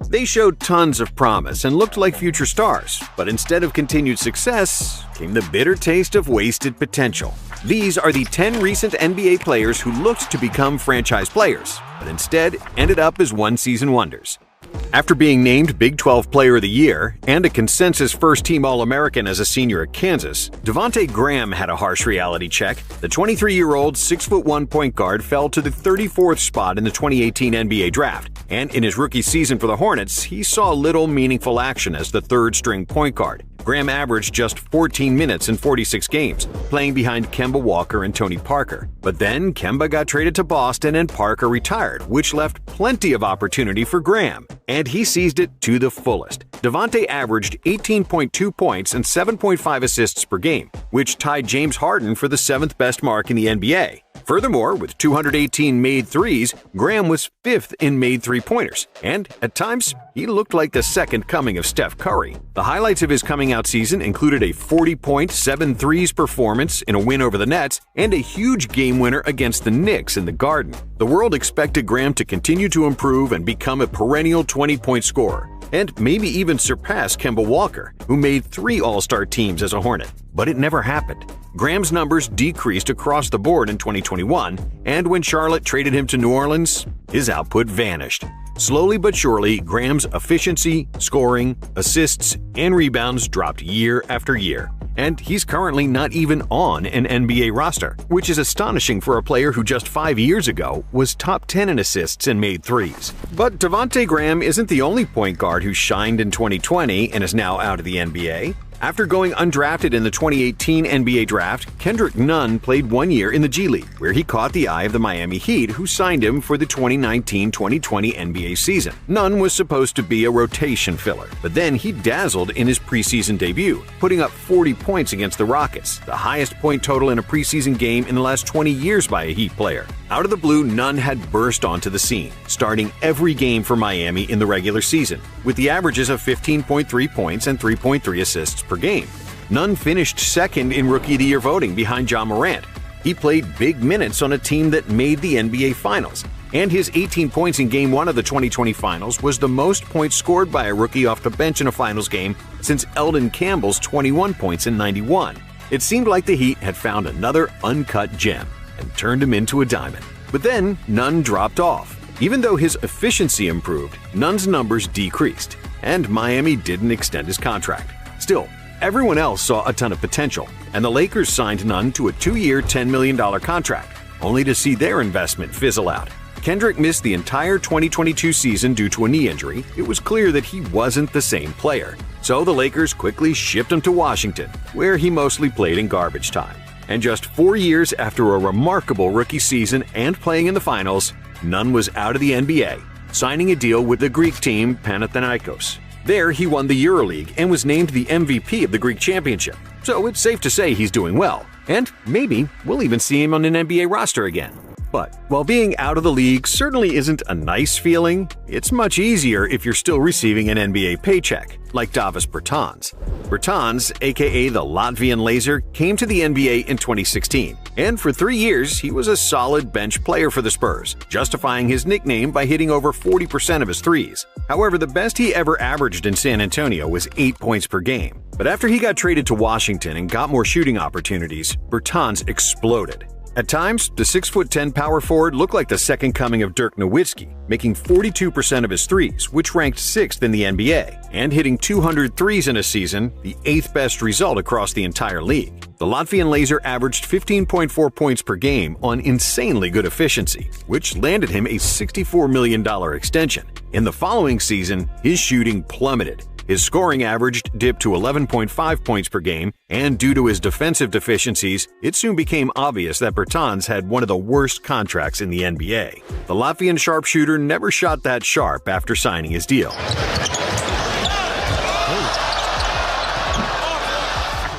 They showed tons of promise and looked like future stars, but instead of continued success, came the bitter taste of wasted potential. These are the 10 recent NBA players who looked to become franchise players, but instead ended up as one-season wonders. After being named Big 12 Player of the Year and a consensus first-team All-American as a senior at Kansas, Devonte Graham had a harsh reality check. The 23-year-old 6'1" point guard fell to the 34th spot in the 2018 NBA draft, and in his rookie season for the Hornets, he saw little meaningful action as the third-string point guard. Graham averaged just 14 minutes in 46 games, playing behind Kemba Walker and Tony Parker. But then Kemba got traded to Boston and Parker retired, which left plenty of opportunity for Graham, and he seized it to the fullest. Devonte averaged 18.2 points and 7.5 assists per game, which tied James Harden for the 7th best mark in the NBA. Furthermore, with 218 made threes, Graham was 5th in made three-pointers, and at times, he looked like the second coming of Steph Curry. The highlights of his coming-out season included a 40-point, 7 threes performance in a win over the Nets and a huge game winner against the Knicks in the Garden. The world expected Graham to continue to improve and become a perennial 20-point scorer, and maybe even surpass Kemba Walker, who made 3 All-Star teams as a Hornet. But it never happened. Graham's numbers decreased across the board in 2021, and when Charlotte traded him to New Orleans, his output vanished. Slowly but surely, Graham's efficiency, scoring, assists, and rebounds dropped year after year. And he's currently not even on an NBA roster, which is astonishing for a player who just 5 years ago was top 10 in assists and made threes. But Devonte Graham isn't the only point guard who shined in 2020 and is now out of the NBA. After going undrafted in the 2018 NBA draft, Kendrick Nunn played 1 year in the G League, where he caught the eye of the Miami Heat, who signed him for the 2019-2020 NBA season. Nunn was supposed to be a rotation filler, but then he dazzled in his preseason debut, putting up 40 points against the Rockets, the highest point total in a preseason game in the last 20 years by a Heat player. Out of the blue, Nunn had burst onto the scene, starting every game for Miami in the regular season, with the averages of 15.3 points and 3.3 assists per game. Nunn finished second in Rookie of the Year voting behind Ja Morant. He played big minutes on a team that made the NBA Finals, and his 18 points in Game 1 of the 2020 Finals was the most points scored by a rookie off the bench in a Finals game since Eldon Campbell's 21 points in '91. It seemed like the Heat had found another uncut gem and turned him into a diamond. But then Nunn dropped off. Even though his efficiency improved, Nunn's numbers decreased, and Miami didn't extend his contract. Still, everyone else saw a ton of potential, and the Lakers signed Nunn to a 2-year, $10 million contract, only to see their investment fizzle out. Kendrick missed the entire 2022 season due to a knee injury. It was clear that he wasn't the same player. So the Lakers quickly shipped him to Washington, where he mostly played in garbage time. And just 4 years after a remarkable rookie season and playing in the finals, Nunn was out of the NBA, signing a deal with the Greek team Panathinaikos. There, he won the EuroLeague and was named the MVP of the Greek championship. So it's safe to say he's doing well, and maybe we'll even see him on an NBA roster again. But while being out of the league certainly isn't a nice feeling, it's much easier if you're still receiving an NBA paycheck, like Davis Bertans. Bertans, aka the Latvian Laser, came to the NBA in 2016, and for 3 years he was a solid bench player for the Spurs, justifying his nickname by hitting over 40% of his threes. However, the best he ever averaged in San Antonio was 8 points per game. But after he got traded to Washington and got more shooting opportunities, Bertans exploded. At times, the 6'10" power forward looked like the second coming of Dirk Nowitzki, making 42% of his threes, which ranked 6th in the NBA, and hitting 200 threes in a season, the 8th best result across the entire league. The Latvian Laser averaged 15.4 points per game on insanely good efficiency, which landed him a $64 million extension. In the following season, his shooting plummeted. His scoring average dipped to 11.5 points per game, and due to his defensive deficiencies, it soon became obvious that Bertans had one of the worst contracts in the NBA. The Latvian sharpshooter never shot that sharp after signing his deal.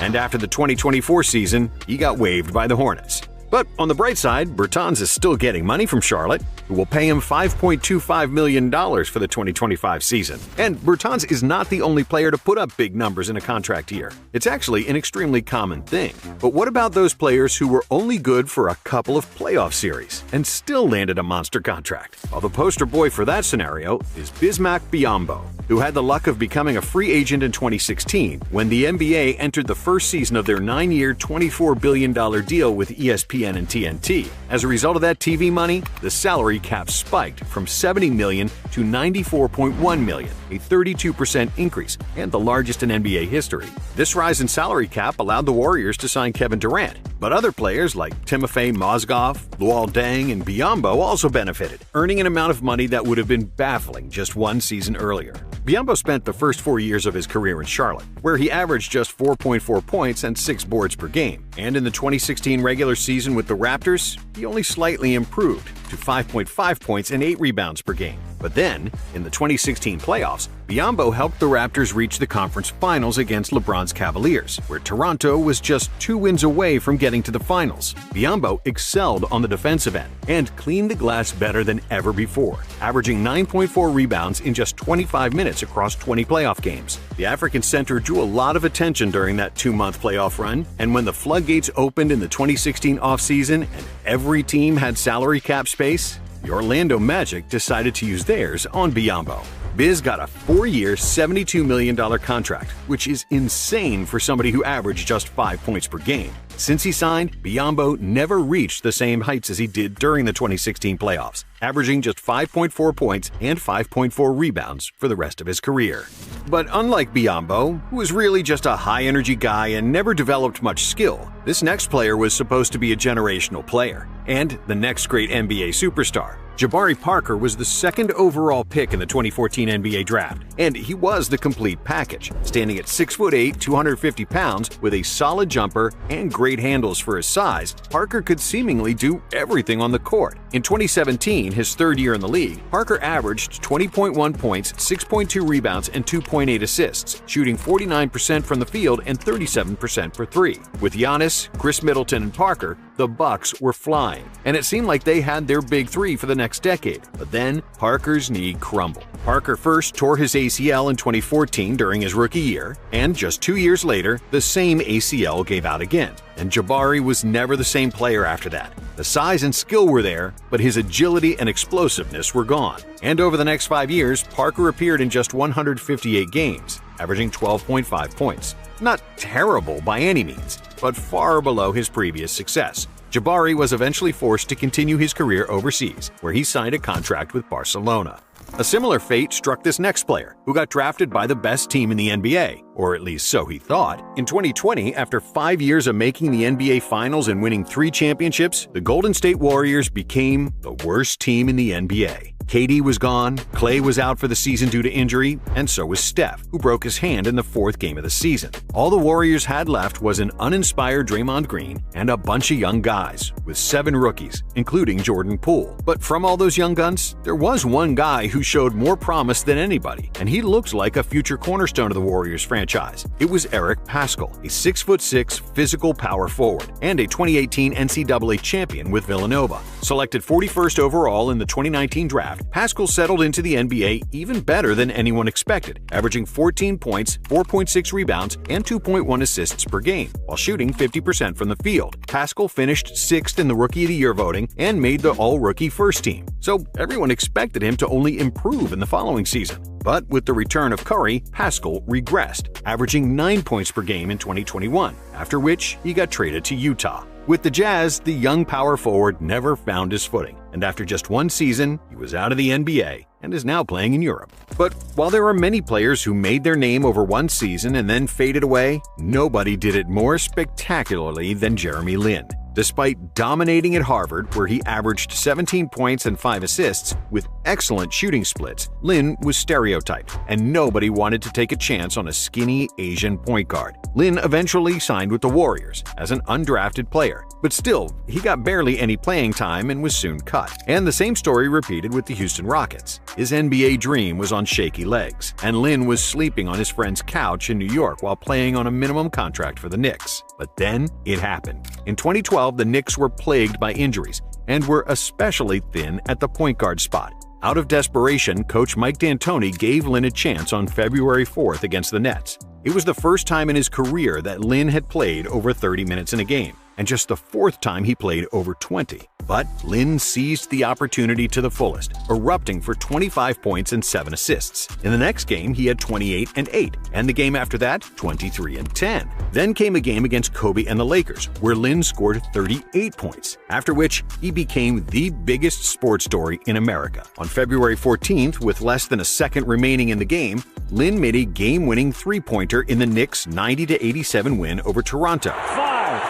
And after the 2024 season, he got waived by the Hornets. But on the bright side, Bertans is still getting money from Charlotte, who will pay him $5.25 million for the 2025 season. And Bertans is not the only player to put up big numbers in a contract year. It's actually an extremely common thing. But what about those players who were only good for a couple of playoff series and still landed a monster contract? Well, the poster boy for that scenario is Bismack Biyombo, who had the luck of becoming a free agent in 2016 when the NBA entered the first season of their 9-year, $24 billion deal with ESPN and TNT. As a result of that TV money, the salary cap spiked from $70 million to $94.1 million, a 32% increase and the largest in NBA history. This rise in salary cap allowed the Warriors to sign Kevin Durant, but other players like Timofey Mozgov, Luol Deng, and Biyombo also benefited, earning an amount of money that would have been baffling just one season earlier. Biyombo spent the first 4 years of his career in Charlotte, where he averaged just 4.4 points and 6 boards per game. And in the 2016 regular season with the Raptors, he only slightly improved to 5.5 points and 8 rebounds per game. But then, in the 2016 playoffs, Biyombo helped the Raptors reach the conference finals against LeBron's Cavaliers, where Toronto was just 2 wins away from getting to the finals. Biyombo excelled on the defensive end and cleaned the glass better than ever before, averaging 9.4 rebounds in just 25 minutes across 20 playoff games. The African center drew a lot of attention during that 2-month playoff run, and when the floodgates opened in the 2016 offseason and every team had salary cap space, the Orlando Magic decided to use theirs on Biyombo. Biz got a 4-year, $72 million contract, which is insane for somebody who averaged just 5 points per game. Since he signed, Biyombo never reached the same heights as he did during the 2016 playoffs, averaging just 5.4 points and 5.4 rebounds for the rest of his career. But unlike Biyombo, who was really just a high-energy guy and never developed much skill, this next player was supposed to be a generational player and the next great NBA superstar. Jabari Parker was the second overall pick in the 2014 NBA draft, and he was the complete package, standing at 6'8", 250 pounds with a solid jumper and great handles for his size. Parker could seemingly do everything on the court. In 2017, his third year in the league, Parker averaged 20.1 points, 6.2 rebounds, and 2.8 assists, shooting 49% from the field and 37% for three. With Giannis, Chris Middleton, and Parker, the Bucks were flying, and it seemed like they had their big three for the next decade. But then, Parker's knee crumbled. Parker first tore his ACL in 2014 during his rookie year, and just 2 years later, the same ACL gave out again. And Jabari was never the same player after that. The size and skill were there, but his agility and explosiveness were gone. And over the next 5 years, Parker appeared in just 158 games, averaging 12.5 points. Not terrible by any means, but far below his previous success. Jabari was eventually forced to continue his career overseas, where he signed a contract with Barcelona. A similar fate struck this next player, who got drafted by the best team in the NBA, or at least so he thought. In 2020, after 5 years of making the NBA Finals and winning 3 championships, the Golden State Warriors became the worst team in the NBA. KD was gone, Klay was out for the season due to injury, and so was Steph, who broke his hand in the 4th game of the season. All the Warriors had left was an uninspired Draymond Green and a bunch of young guys, with 7 rookies, including Jordan Poole. But from all those young guns, there was one guy who showed more promise than anybody, and he looked like a future cornerstone of the Warriors franchise. It was Eric Paschall, a 6'6" physical power forward, and a 2018 NCAA champion with Villanova. Selected 41st overall in the 2019 draft, Paschall settled into the NBA even better than anyone expected, averaging 14 points, 4.6 rebounds, and 2.1 assists per game, while shooting 50% from the field. Paschall finished 6th in the Rookie of the Year voting and made the All-Rookie first team, so everyone expected him to only improve in the following season. But with the return of Curry, Paschall regressed, averaging 9 points per game in 2021, after which he got traded to Utah. With the Jazz, the young power forward never found his footing, and after just 1 season, he was out of the NBA and is now playing in Europe. But while there are many players who made their name over 1 season and then faded away, nobody did it more spectacularly than Jeremy Lin. Despite dominating at Harvard, where he averaged 17 points and 5 assists with excellent shooting splits, Lin was stereotyped, and nobody wanted to take a chance on a skinny Asian point guard. Lin eventually signed with the Warriors as an undrafted player, but still, he got barely any playing time and was soon cut. And the same story repeated with the Houston Rockets. His NBA dream was on shaky legs, and Lin was sleeping on his friend's couch in New York while playing on a minimum contract for the Knicks. But then it happened. In 2012, the Knicks were plagued by injuries and were especially thin at the point guard spot. Out of desperation, coach Mike D'Antoni gave Lin a chance on February 4th against the Nets. It was the first time in his career that Lin had played over 30 minutes in a game, and just the fourth time he played over 20. But Lin seized the opportunity to the fullest, erupting for 25 points and 7 assists. In the next game, he had 28 and 8, and the game after that, 23 and 10. Then came a game against Kobe and the Lakers, where Lin scored 38 points, after which he became the biggest sports story in America. On February 14th, with less than a second remaining in the game, Lin made a game-winning three-pointer in the Knicks' 90-87 win over Toronto. 5,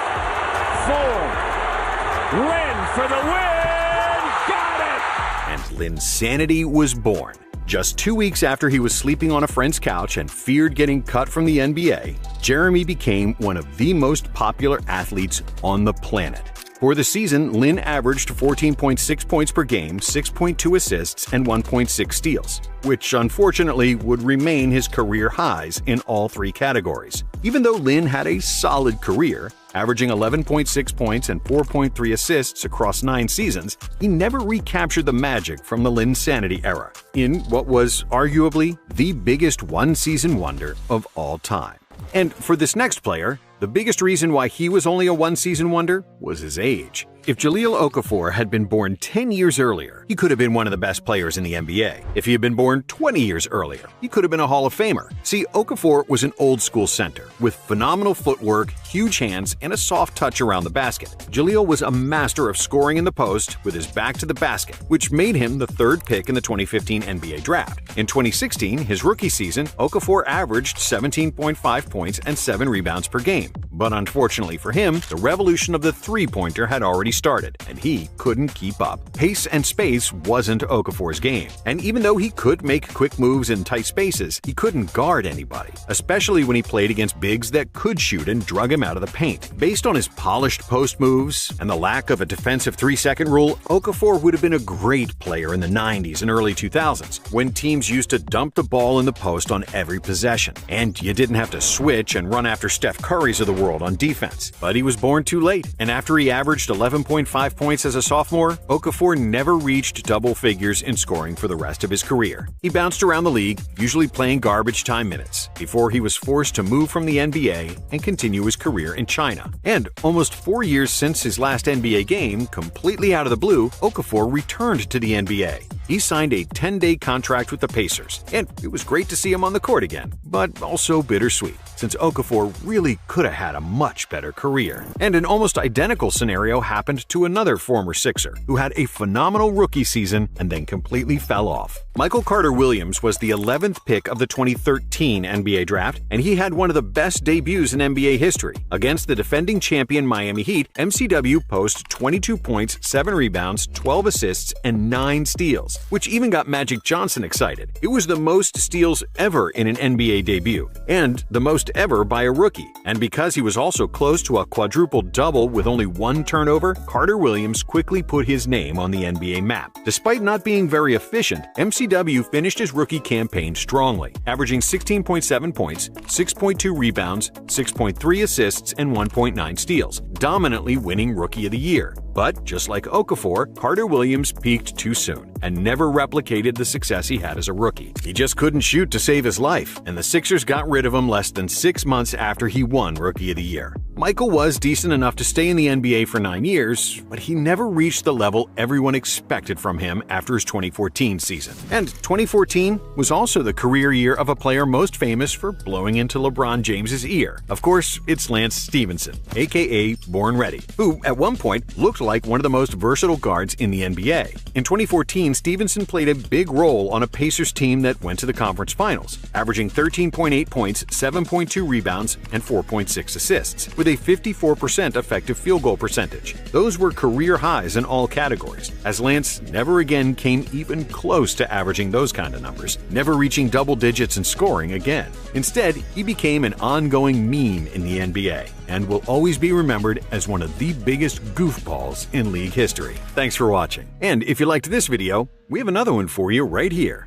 4, Lin for the win! Got it! And Linsanity was born. Just 2 weeks after he was sleeping on a friend's couch and feared getting cut from the NBA, Jeremy became one of the most popular athletes on the planet. For the season, Lin averaged 14.6 points per game, 6.2 assists, and 1.6 steals, which unfortunately would remain his career highs in all three categories. Even though Lin had a solid career, averaging 11.6 points and 4.3 assists across 9 seasons, he never recaptured the magic from the Linsanity era, in what was arguably the biggest one-season wonder of all time. And for this next player, the biggest reason why he was only a one-season wonder was his age. If Jahlil Okafor had been born 10 years earlier, he could have been one of the best players in the NBA. If he had been born 20 years earlier, he could have been a Hall of Famer. See, Okafor was an old-school center with phenomenal footwork, huge hands, and a soft touch around the basket. Jahlil was a master of scoring in the post with his back to the basket, which made him the third pick in the 2015 NBA draft. In 2016, his rookie season, Okafor averaged 17.5 points and 7 rebounds per game. But unfortunately for him, the revolution of the three-pointer had already started, and he couldn't keep up. Pace and space wasn't Okafor's game, and even though he could make quick moves in tight spaces, he couldn't guard anybody, especially when he played against bigs that could shoot and drug him out of the paint. Based on his polished post moves and the lack of a defensive 3-second rule, Okafor would have been a great player in the 90s and early 2000s, when teams used to dump the ball in the post on every possession, and you didn't have to switch and run after Steph Curry's of the world on defense. But he was born too late, and after he averaged 11.5 points as a sophomore, Okafor never reached double figures in scoring for the rest of his career. He bounced around the league, usually playing garbage time minutes, before he was forced to move from the NBA and continue his career in China. And almost 4 years since his last NBA game, completely out of the blue, Okafor returned to the NBA. He signed a 10-day contract with the Pacers, and it was great to see him on the court again, but also bittersweet, since Okafor really could have had a much better career. And an almost identical scenario happened to another former Sixer, who had a phenomenal rookie season and then completely fell off. Michael Carter-Williams was the 11th pick of the 2013 NBA draft, and he had one of the best debuts in NBA history. Against the defending champion Miami Heat, MCW posted 22 points, 7 rebounds, 12 assists, and 9 steals, which even got Magic Johnson excited. It was the most steals ever in an NBA debut, and the most ever by a rookie. And because he was also close to a quadruple-double with only 1 turnover, Carter-Williams quickly put his name on the NBA map. Despite not being very efficient, MCW finished his rookie campaign strongly, averaging 16.7 points, 6.2 rebounds, 6.3 assists, and 1.9 steals, dominantly winning Rookie of the Year. But just like Okafor, Carter-Williams peaked too soon and never replicated the success he had as a rookie. He just couldn't shoot to save his life, and the Sixers got rid of him less than 6 months after he won Rookie of the Year. Michael was decent enough to stay in the NBA for 9 years, but he never reached the level everyone expected from him after his 2014 season. And 2014 was also the career year of a player most famous for blowing into LeBron James's ear. Of course, it's Lance Stephenson, aka Born Ready, who at one point looked like one of the most versatile guards in the NBA. In 2014, Stephenson played a big role on a Pacers team that went to the conference finals, averaging 13.8 points, 7.2 rebounds, and 4.6 assists, with a 54% effective field goal percentage. Those were career highs in all categories, as Lance never again came even close to averaging those kind of numbers, never reaching double digits in scoring again. Instead, he became an ongoing meme in the NBA, and will always be remembered as one of the biggest goofballs in league history. Thanks for watching. And if you liked this video, we have another one for you right here.